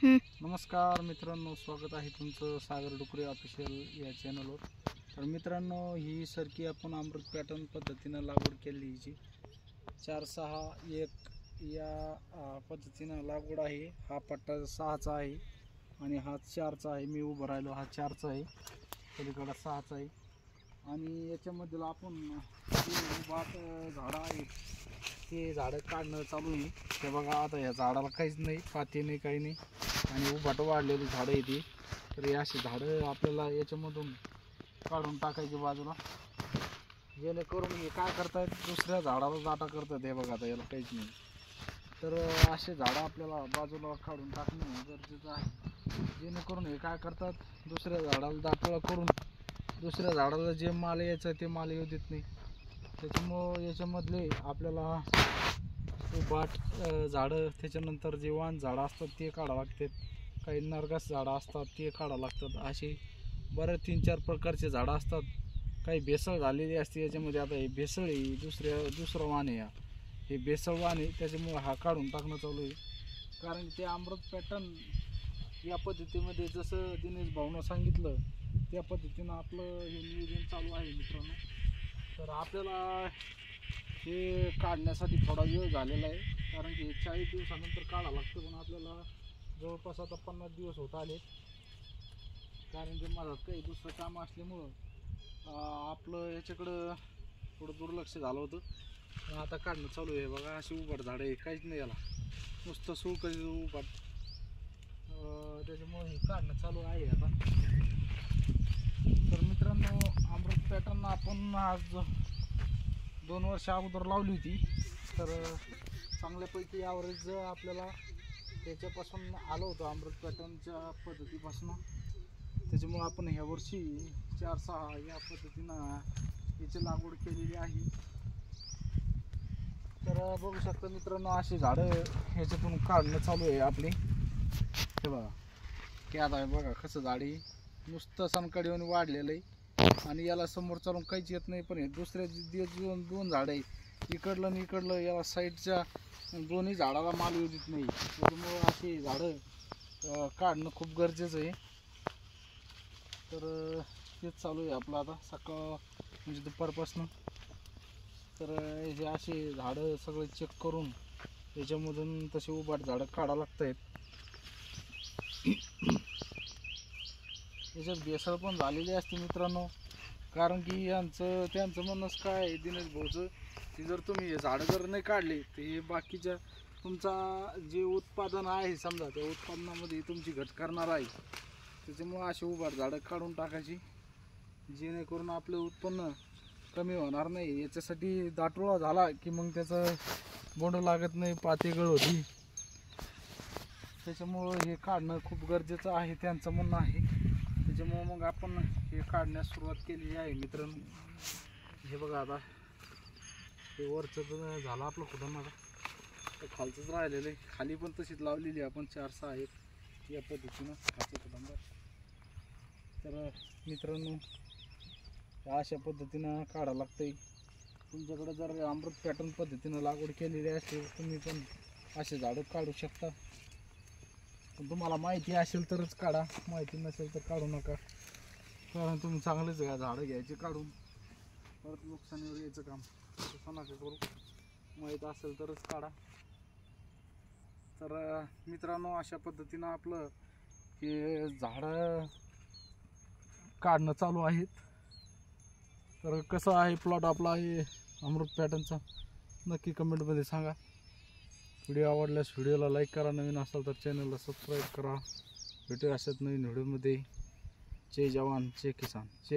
नमस्कार मित्रांनो, स्वागत आहे तुमचं सागर डुकरे ऑफिशियल या चॅनलवर. तर मित्रांनो, ही सरकी आपण अमृत पॅटर्न पद्धतीनं लागवड केली. हिची 4-6-1 या पद्धतीनं लागवड आहे. हा पट्टा 6चा आहे आणि हा 4चा आहे. मी उभं राहिलो, हा 4चा आहे, पलीकडे 6चा आहे. आणि याच्यामधील आपण जे बाट झाडं आहेत ते झाडं काढणं चालू आहे. ते बघा, आता या झाडाला काहीच नाही, पाती नाही, काही नाही, आणि उभाट वाढलेली झाडं येते. तर अशी झाडं आपल्याला याच्यामधून काढून टाकायची बाजूला, जेणेकरून हे काय करतायत, दुसऱ्या झाडाला दाटा करतात. हे बघा, आता याला काहीच नाही. तर असे झाडं आपल्याला बाजूला काढून टाकणं गरजेचं आहे, जेणेकरून हे काय करतात, दुसऱ्या झाडाला दाटोळा करून दुसऱ्या झाडाला जे माल यायचं ते माल येऊ देत नाही. त्याच्यामुळं याच्यामधले आपल्याला उभाट झाडं, त्याच्यानंतर जे वाण झाडं असतात ते काढावं लागतात. काही नरगस झाडं असतात ते काढावं लागतात. असे बरेच 3-4 प्रकारचे झाडं असतात. काही भेसळ झालेली असते याच्यामध्ये. आता हे भेसळ आहे, दुसरं वाण आहे, हे भेसळ वाण आहे. त्याच्यामुळे हा काढून टाकणं चालू आहे. कारण ते अमृत पॅटर्न या पद्धतीमध्ये जसं दिनेश भाऊनं सांगितलं त्या पद्धतीनं आपलं हे नियोजन चालू आहे मित्रांनो. तर आपल्याला हे काढण्यासाठी थोडा वेळ झालेला आहे, कारण की 40 दिवसानंतर काढावं लागतं. पण आपल्याला जवळपास आता 50 दिवस होत आले, कारण की मला काही दुसरं काम असल्यामुळं आपलं याच्याकडं थोडं दुर्लक्ष झालं होतं. पण आता काढणं चालू आहे. बघा, अशी उभाट झाडं आहे, काहीच नाही याला, नुसतं सुळकरी उभाट. त्याच्यामुळे हे काढणं चालू आहे आता. तर मित्रांनो, अमृत पॅटर्न आपण आज 2 वर्ष अगोदर लावली होती. तर चांगल्यापैकी ॲव्हरेज आपल्याला त्याच्यापासून आलं होतं, अमृत पॅटर्नच्या पद्धतीपासून. त्याच्यामुळं आपण ह्या वर्षी 4-6 या पद्धतीनं याची लागवड केलेली आहे. तर बघू शकता मित्रांनो, अशी झाडं ह्याच्यातून काढणं चालू आहे आपली. हे बघा, की आता बघा कसं झाडी नुसतं सनकडीवर वाढलेलं आहे, आणि याला समोर चालून काहीच येत नाही. पण हे दुसऱ्या दोन झाडं आहे, इकडलं आणि इकडलं, याला साईडच्या दोन्ही झाडाला माल येऊ देत नाही. त्याच्यामुळं अशी झाडं काढणं खूप गरजेचं आहे. तर तेच चालू आहे आपलं आता सकाळ म्हणजे दुपारपासून. तर हे अशी झाडं सगळे चेक करून याच्यामधून तसे उभाट झाडं काढावं लागत आहेत. याच्यात भेसळ पण झालेली असते मित्रांनो, कारण की त्यांचं म्हणणंच काय आहे दिनेश भाऊचं, की जर तुम्ही हे झाडं जर नाही काढले तर हे बाकीच्या तुमचा जे उत्पादन आहे समजा, त्या उत्पादनामध्ये तुमची घट करणार आहे. त्याच्यामुळं अशी उभाट झाडं काढून टाकायची, जेणेकरून आपलं उत्पन्न कमी होणार नाही. याच्यासाठी दाटोळा झाला की मग त्याचं बोंड लागत नाही, पातीगळ होती. त्याच्यामुळं हे काढणं खूप गरजेचं आहे, त्यांचं म्हणणं आहे. त्याच्यामुळं मग आपण हे काढण्यास सुरुवात केलेली आहे मित्रांनो. हे बघा, आता हे वरचं झालं आपलं खुदान, आता तर खालचंच राहिलेलं आहे. खाली पण तशीच लावलेली आपण 4-6-1 या पद्धतीनं खालचं खुदान. तर मित्रांनो, अशा पद्धतीनं काढावं लागतंय. तुमच्याकडे जर अमृत पॅटर्न पद्धतीनं लागवड केलेली असेल, तुम्ही पण असे झाडं काढू शकता. पण तुम्हाला माहिती असेल तरच काढा, माहिती नसेल तर काढू नका. कारण तुम्ही चांगलेच झाडं घ्यायचे काढून, परत नुकसानीवर यायचं काम तसं नका करू. माहीत असेल तरच काढा. तर मित्रांनो, अशा पद्धतीनं आपलं हे झाडं काढणं चालू आहेत. तर कसं आहे प्लॉट आपला आहे अमृत पॅटर्नचा, नक्की कमेंटमध्ये सांगा. व्हिडिओ आवडल्यास व्हिडिओला लाईक करा, नवीन असाल तर चॅनलला सबस्क्राईब करा. भेटूया अशाच नवीन व्हिडिओमध्ये. जय जवान, जय किसान, जय